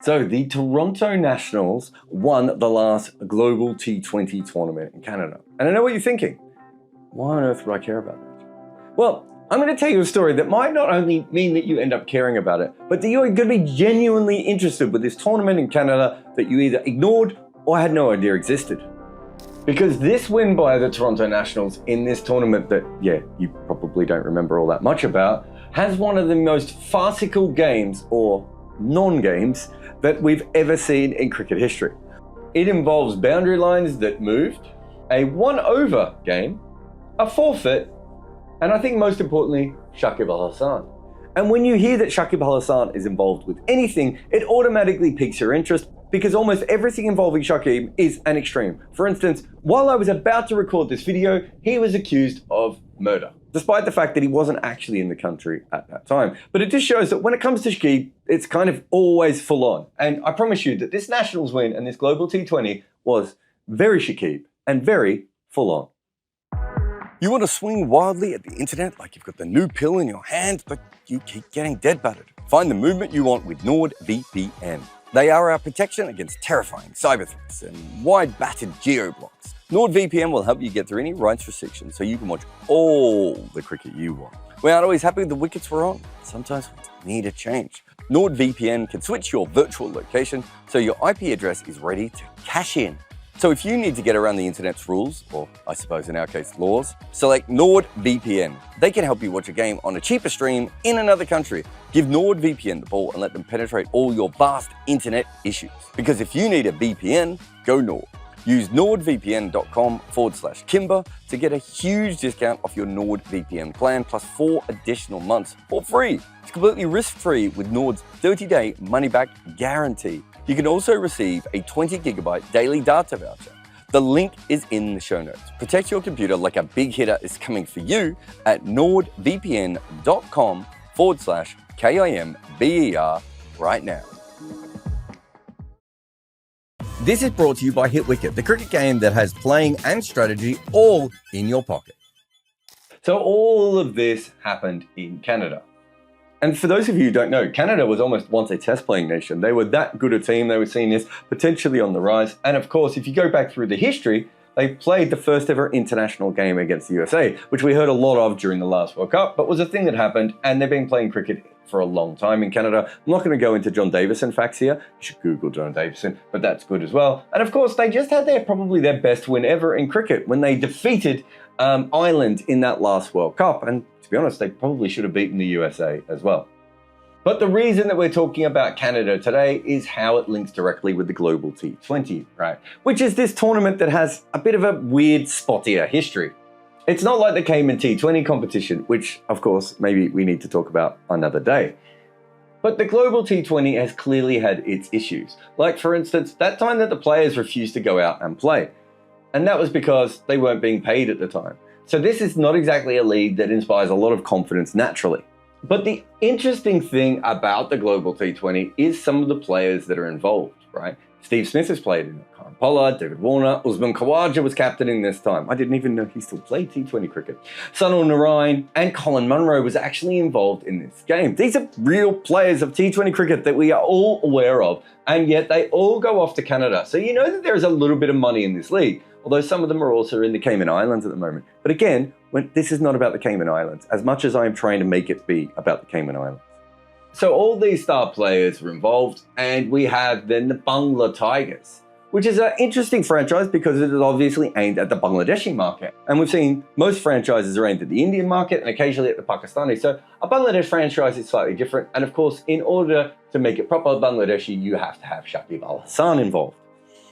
So the Toronto Nationals won the last Global T20 tournament in Canada. And I know what you're thinking. Why on earth would I care about that? Well, I'm going to tell you a story that might not only mean that you end up caring about it, but that you're going to be genuinely interested with this tournament in Canada that you either ignored or had no idea existed. Because this win by the Toronto Nationals in this tournament that, yeah, you probably don't remember all that much about, has one of the most farcical games or non-games that we've ever seen in cricket history. It involves boundary lines that moved, a one-over game, a forfeit, and I think most importantly, Shakib Al Hasan. And when you hear that Shakib Al Hasan is involved with anything, it automatically piques your interest because almost everything involving Shakib is an extreme. For instance, while I was about to record this video, he was accused of murder, despite the fact that he wasn't actually in the country at that time. But it just shows that when it comes to Shakib, it's kind of always full on. And I promise you that this Nationals win and this Global T20 was very Shakib and very full on. You want to swing wildly at the internet like you've got the new pill in your hand, but you keep getting dead battered. Find the movement you want with NordVPN. They are our protection against terrifying cyber threats and wide-battered geo-blocks. NordVPN will help you get through any rights restrictions so you can watch all the cricket you want. We aren't always happy the wickets were on. Sometimes we need a change. NordVPN can switch your virtual location so your IP address is ready to cash in. So if you need to get around the internet's rules, or I suppose in our case laws, select NordVPN. They can help you watch a game on a cheaper stream in another country. Give NordVPN the ball and let them penetrate all your vast internet issues. Because if you need a VPN, go Nord. Use nordvpn.com/Kimber to get a huge discount off your NordVPN plan plus 4 additional months for free. It's completely risk-free with Nord's 30-day money-back guarantee. You can also receive a 20GB daily data voucher. The link is in the show notes. Protect your computer like a big hitter is coming for you at nordvpn.com/KIMBER right now. This is brought to you by HitWicket, the cricket game that has playing and strategy all in your pocket. So all of this happened in Canada. And for those of you who don't know, Canada was almost once a test playing nation. They were that good a team. They were seen as potentially on the rise. And of course, if you go back through the history, they played the first ever international game against the USA, which we heard a lot of during the last World Cup, but was a thing that happened. And they've been playing cricket for a long time in Canada. I'm not going to go into John Davison facts here. You should Google John Davison, but that's good as well. And of course, they just had probably their best win ever in cricket when they defeated Ireland in that last World Cup. And to be honest, they probably should have beaten the USA as well. But the reason that we're talking about Canada today is how it links directly with the Global T20, right? Which is this tournament that has a bit of a weird, spottier history. It's not like the Cayman T20 competition, which, of course, maybe we need to talk about another day. But the Global T20 has clearly had its issues. Like, for instance, that time that the players refused to go out and play. And that was because they weren't being paid at the time. So this is not exactly a league that inspires a lot of confidence naturally. But the interesting thing about the Global T20 is some of the players that are involved, right? Steve Smith has played in it. Karen Pollard, David Warner, Usman Khawaja was captaining this time. I didn't even know he still played T20 cricket. Sunil Narine and Colin Munro was actually involved in this game. These are real players of T20 cricket that we are all aware of, and yet they all go off to Canada. So you know that there is a little bit of money in this league, although some of them are also in the Cayman Islands at the moment. But again, this is not about the Cayman Islands, as much as I am trying to make it be about the Cayman Islands. So all these star players were involved, and we have then the Bangla Tigers, which is an interesting franchise because it is obviously aimed at the Bangladeshi market. And we've seen most franchises are aimed at the Indian market and occasionally at the Pakistani. So a Bangladesh franchise is slightly different. And of course, in order to make it proper Bangladeshi, you have to have Shakib Al Hasan involved.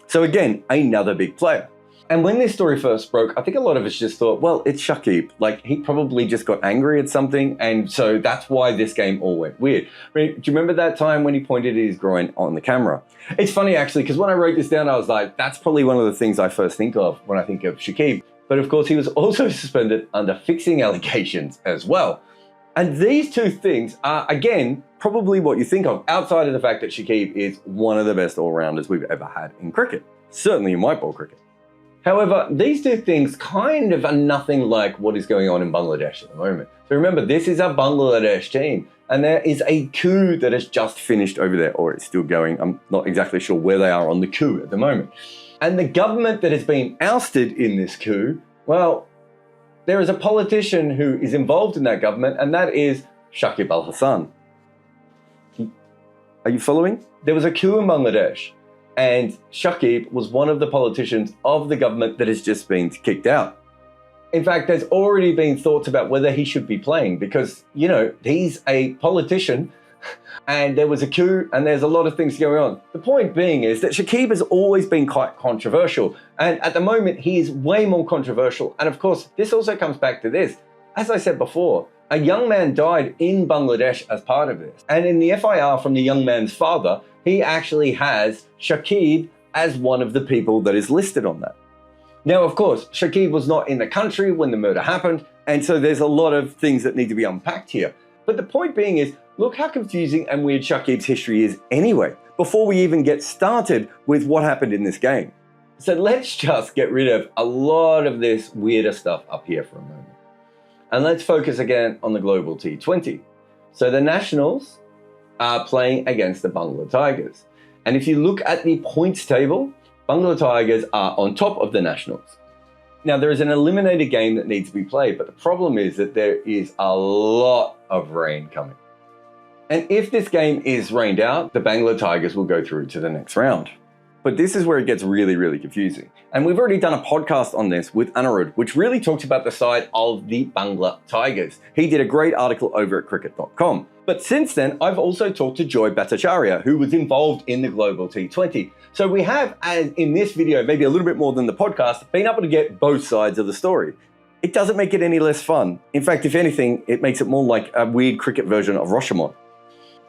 So again, another big player. And when this story first broke, I think a lot of us just thought, well, it's Shakib. Like, he probably just got angry at something, and so that's why this game all went weird. I mean, do you remember that time when he pointed at his groin on the camera? It's funny, actually, because when I wrote this down, I was like, that's probably one of the things I first think of when I think of Shakib. But of course, he was also suspended under fixing allegations as well. And these two things are, again, probably what you think of, outside of the fact that Shakib is one of the best all-rounders we've ever had in cricket, certainly in white ball cricket. However, these two things kind of are nothing like what is going on in Bangladesh at the moment. So remember, this is a Bangladesh team, and there is a coup that has just finished over there, or it's still going. I'm not exactly sure where they are on the coup at the moment. And the government that has been ousted in this coup, well, there is a politician who is involved in that government, and that is Shakib Al Hasan. Are you following? There was a coup in Bangladesh, and Shakib was one of the politicians of the government that has just been kicked out. In fact, there's already been thoughts about whether he should be playing because, you know, he's a politician and there was a coup and there's a lot of things going on. The point being is that Shakib has always been quite controversial, and at the moment he is way more controversial. And of course, this also comes back to this. As I said before, a young man died in Bangladesh as part of this. And in the FIR from the young man's father, he actually has Shakib as one of the people that is listed on that. Now, of course, Shakib was not in the country when the murder happened, and so there's a lot of things that need to be unpacked here. But the point being is, look how confusing and weird Shakib's history is anyway, before we even get started with what happened in this game. So let's just get rid of a lot of this weirder stuff up here for a moment. And let's focus again on the Global T20. So the Nationals are playing against the Bangla Tigers. And if you look at the points table, Bangla Tigers are on top of the Nationals. Now, there is an eliminated game that needs to be played, but the problem is that there is a lot of rain coming. And if this game is rained out, the Bangla Tigers will go through to the next round. But this is where it gets really, really confusing. And we've already done a podcast on this with Anirudh, which really talks about the side of the Bangla Tigers. He did a great article over at cricket.com. But since then, I've also talked to Joy Bhattacharya, who was involved in the Global T20. So we have, as in this video, maybe a little bit more than the podcast, been able to get both sides of the story. It doesn't make it any less fun. In fact, if anything, it makes it more like a weird cricket version of Rashomon.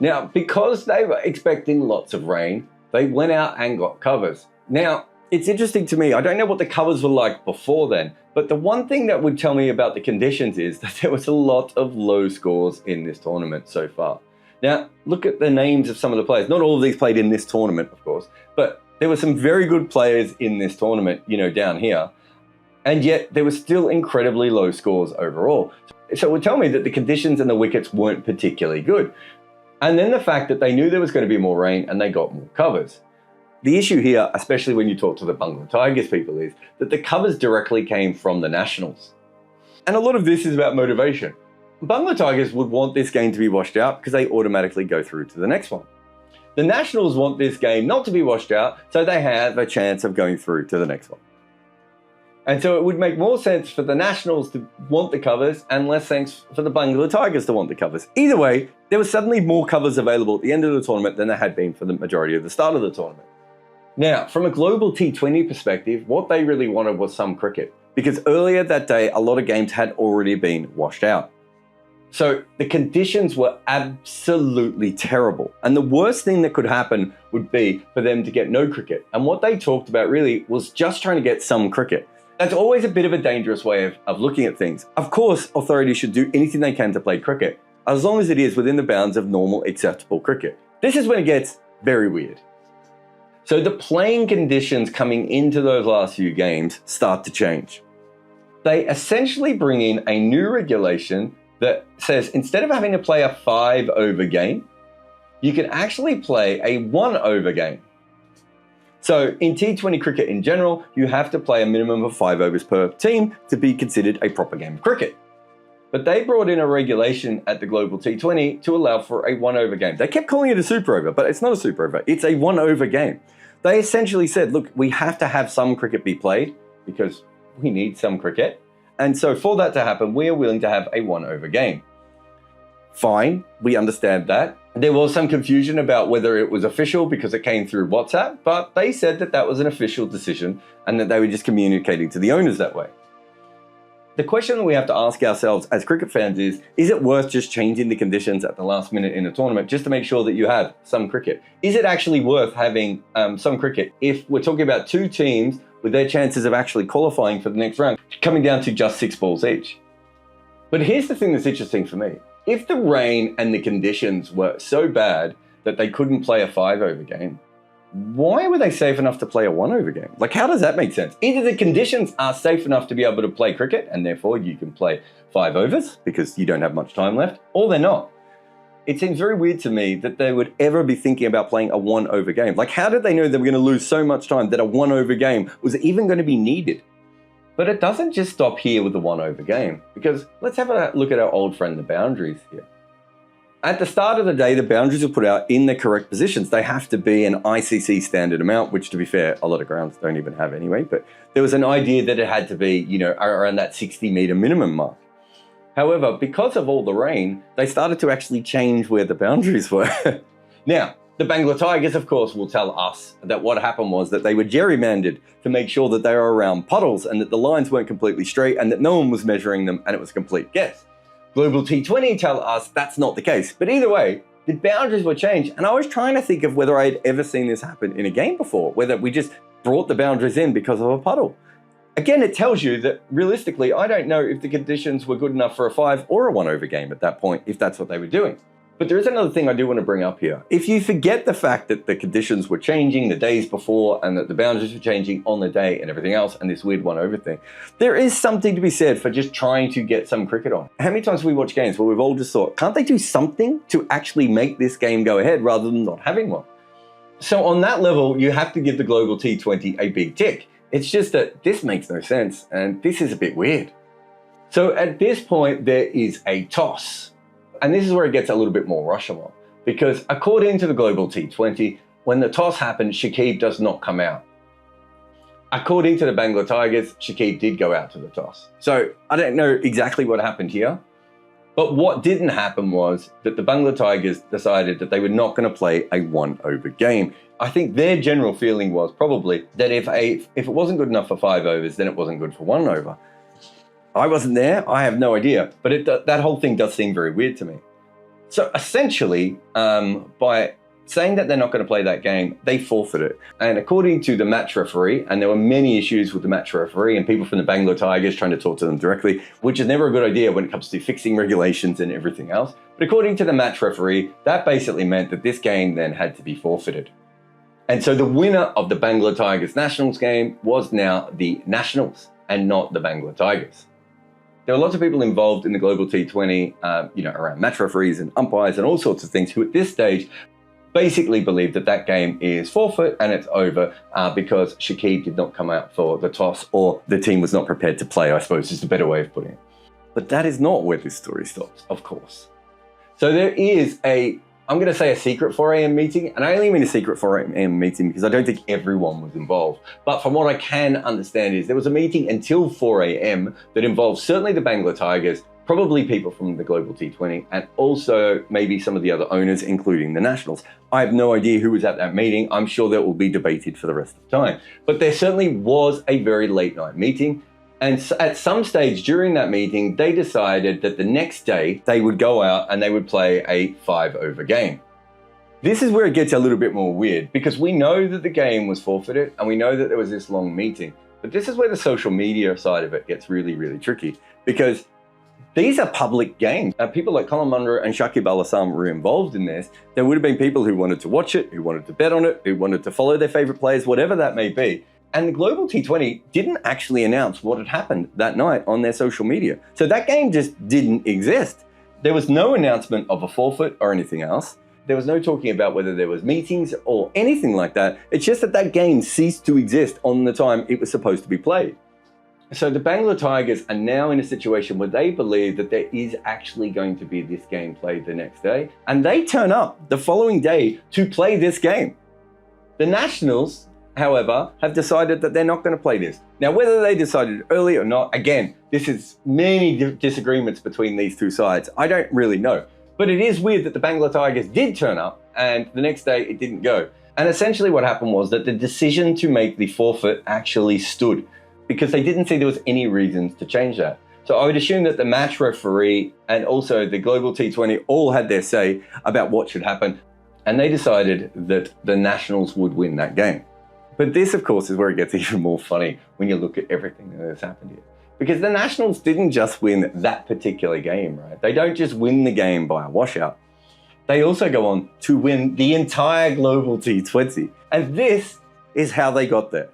Now, because they were expecting lots of rain, they went out and got covers. Now, it's interesting to me, I don't know what the covers were like before then, but the one thing that would tell me about the conditions is that there was a lot of low scores in this tournament so far. Now, look at the names of some of the players. Not all of these played in this tournament, of course, but there were some very good players in this tournament, you know, down here, and yet there were still incredibly low scores overall. So it would tell me that the conditions and the wickets weren't particularly good. And then the fact that they knew there was going to be more rain and they got more covers. The issue here, especially when you talk to the Bangla Tigers people, is that the covers directly came from the Nationals. And a lot of this is about motivation. Bangla Tigers would want this game to be washed out because they automatically go through to the next one. The Nationals want this game not to be washed out, so they have a chance of going through to the next one. And so it would make more sense for the Nationals to want the covers and less sense for the Bangla Tigers to want the covers. Either way, there were suddenly more covers available at the end of the tournament than there had been for the majority of the start of the tournament. Now, from a Global T20 perspective, what they really wanted was some cricket, because earlier that day, a lot of games had already been washed out. So the conditions were absolutely terrible. And the worst thing that could happen would be for them to get no cricket. And what they talked about really was just trying to get some cricket. That's always a bit of a dangerous way of looking at things. Of course, authorities should do anything they can to play cricket, as long as it is within the bounds of normal, acceptable cricket. This is when it gets very weird. So the playing conditions coming into those last few games start to change. They essentially bring in a new regulation that says instead of having to play a 5-over game, you can actually play a 1-over game. So in T20 cricket in general, you have to play a minimum of 5 overs per team to be considered a proper game of cricket. But they brought in a regulation at the Global T20 to allow for a 1-over game. They kept calling it a super over, but it's not a super over. It's a 1-over game. They essentially said, look, we have to have some cricket be played because we need some cricket. And so for that to happen, we are willing to have a 1-over game. Fine, we understand that. There was some confusion about whether it was official because it came through WhatsApp, but they said that that was an official decision and that they were just communicating to the owners that way. The question that we have to ask ourselves as cricket fans is it worth just changing the conditions at the last minute in a tournament just to make sure that you have some cricket? Is it actually worth having some cricket if we're talking about two teams with their chances of actually qualifying for the next round coming down to just 6 balls each? But here's the thing that's interesting for me. If the rain and the conditions were so bad that they couldn't play a 5-over game, why were they safe enough to play a 1-over game? Like, how does that make sense? Either the conditions are safe enough to be able to play cricket, and therefore you can play 5 overs because you don't have much time left, or they're not. It seems very weird to me that they would ever be thinking about playing a 1-over game. Like, how did they know they were going to lose so much time that a 1-over game was even going to be needed? But it doesn't just stop here with the 1-over game, because let's have a look at our old friend, the boundaries here. At the start of the day, the boundaries are put out in the correct positions. They have to be an ICC standard amount, which, to be fair, a lot of grounds don't even have anyway. But there was an idea that it had to be, around that 60-meter minimum mark. However, because of all the rain, they started to actually change where the boundaries were. Now, the Bengal Tigers, of course, will tell us that what happened was that they were gerrymandered to make sure that they were around puddles and that the lines weren't completely straight and that no one was measuring them and it was a complete guess. Global T20 tell us that's not the case. But either way, the boundaries were changed. And I was trying to think of whether I'd ever seen this happen in a game before, whether we just brought the boundaries in because of a puddle. Again, it tells you that realistically, I don't know if the conditions were good enough for a 5 or a 1-over game at that point, if that's what they were doing. But there is another thing I do want to bring up here. If you forget the fact that the conditions were changing the days before and that the boundaries were changing on the day and everything else and this weird 1-over thing, there is something to be said for just trying to get some cricket on. How many times have we watched games where we've all just thought, can't they do something to actually make this game go ahead rather than not having one? So on that level, you have to give the Global T20 a big tick. It's just that this makes no sense and this is a bit weird. So at this point, there is a toss. And this is where it gets a little bit more Rashomon, because according to the Global T20, when the toss happened, Shakib does not come out. According to the Bengal Tigers, Shakib did go out to the toss. So I don't know exactly what happened here, but what didn't happen was that the Bengal Tigers decided that they were not going to play a 1-over game. I think their general feeling was probably that if it wasn't good enough for 5 overs, then it wasn't good for 1 over. I wasn't there, I have no idea, but that whole thing does seem very weird to me. So essentially, by saying that they're not going to play that game, they forfeit it. And according to the match referee, and there were many issues with the match referee and people from the Bengal Tigers trying to talk to them directly, which is never a good idea when it comes to fixing regulations and everything else. But according to the match referee, that basically meant that this game then had to be forfeited. And so the winner of the Bengal Tigers Nationals game was now the Nationals and not the Bengal Tigers. There are lots of people involved in the Global T20, around match referees and umpires and all sorts of things who at this stage basically believe that that game is forfeit and it's over because Shakib did not come out for the toss or the team was not prepared to play, I suppose is a better way of putting it. But that is not where this story stops, of course. So there is I'm going to say a secret 4 a.m. meeting, and I only mean a secret 4 a.m. meeting because I don't think everyone was involved. But from what I can understand is there was a meeting until 4 a.m. that involved certainly the Bengal Tigers, probably people from the Global T20, and also maybe some of the other owners, including the Nationals. I have no idea who was at that meeting. I'm sure that will be debated for the rest of the time. But there certainly was a very late night meeting. And at some stage during that meeting, they decided that the next day they would go out and they would play a 5-over game. This is where it gets a little bit more weird because we know that the game was forfeited and we know that there was this long meeting. But this is where the social media side of it gets really, really tricky because these are public games. People like Colin Munro and Shakib Al Hasan were involved in this. There would have been people who wanted to watch it, who wanted to bet on it, who wanted to follow their favorite players, whatever that may be. And the Global T20 didn't actually announce what had happened that night on their social media. So that game just didn't exist. There was no announcement of a forfeit or anything else. There was no talking about whether there was meetings or anything like that. It's just that that game ceased to exist on the time it was supposed to be played. So the Bengal Tigers are now in a situation where they believe that there is actually going to be this game played the next day. And they turn up the following day to play this game. The Nationals, however, have decided that they're not going to play this. Now, whether they decided early or not, again, this is many disagreements between these two sides. I don't really know. But it is weird that the Bengal Tigers did turn up and the next day it didn't go. And essentially what happened was that the decision to make the forfeit actually stood because they didn't see there was any reasons to change that. So I would assume that the match referee and also the Global T20 all had their say about what should happen. And they decided that the Nationals would win that game. But this, of course, is where it gets even more funny when you look at everything that has happened here. Because the Nationals didn't just win that particular game, right? They don't just win the game by a washout. They also go on to win the entire Global T20. And this is how they got there.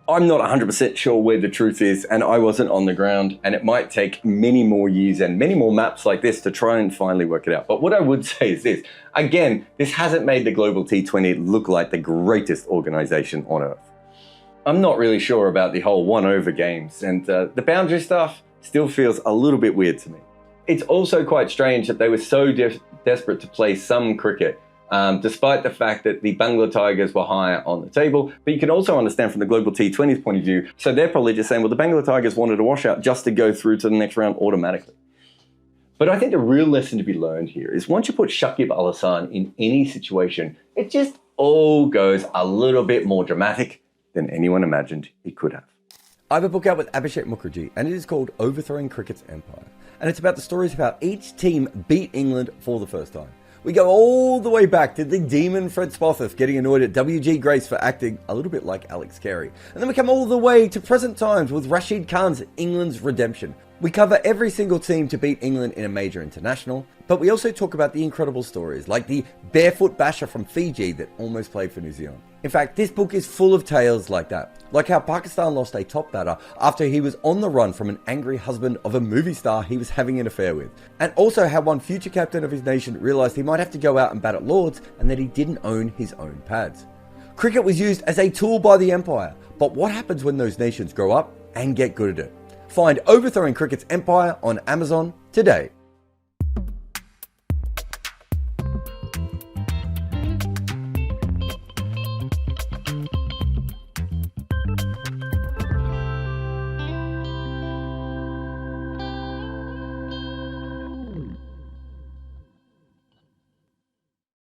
I'm not 100% sure where the truth is, and I wasn't on the ground, and it might take many more years and many more maps like this to try and finally work it out. But what I would say is this. Again, this hasn't made the Global T20 look like the greatest organization on earth. I'm not really sure about the whole one-over games, and the boundary stuff still feels a little bit weird to me. It's also quite strange that they were so desperate to play some cricket, despite the fact that the Bangla Tigers were higher on the table. But you can also understand from the Global T20's point of view, so they're probably just saying, well, the Bangla Tigers wanted a washout just to go through to the next round automatically. But I think the real lesson to be learned here is once you put Shakib Al Hasan in any situation, it just all goes a little bit more dramatic than anyone imagined it could have. I have a book out with Abhishek Mukherjee, and it is called Overthrowing Cricket's Empire. And it's about the stories of how each team beat England for the first time. We go all the way back to the demon Fred Spofforth getting annoyed at W.G. Grace for acting a little bit like Alex Carey. And then we come all the way to present times with Rashid Khan's England's redemption. We cover every single team to beat England in a major international, but we also talk about the incredible stories like the barefoot basher from Fiji that almost played for New Zealand. In fact, this book is full of tales like that, like how Pakistan lost a top batter after he was on the run from an angry husband of a movie star he was having an affair with, and also how one future captain of his nation realised he might have to go out and bat at Lords and that he didn't own his own pads. Cricket was used as a tool by the empire, but what happens when those nations grow up and get good at it? Find Overthrowing Cricket's Empire on Amazon today.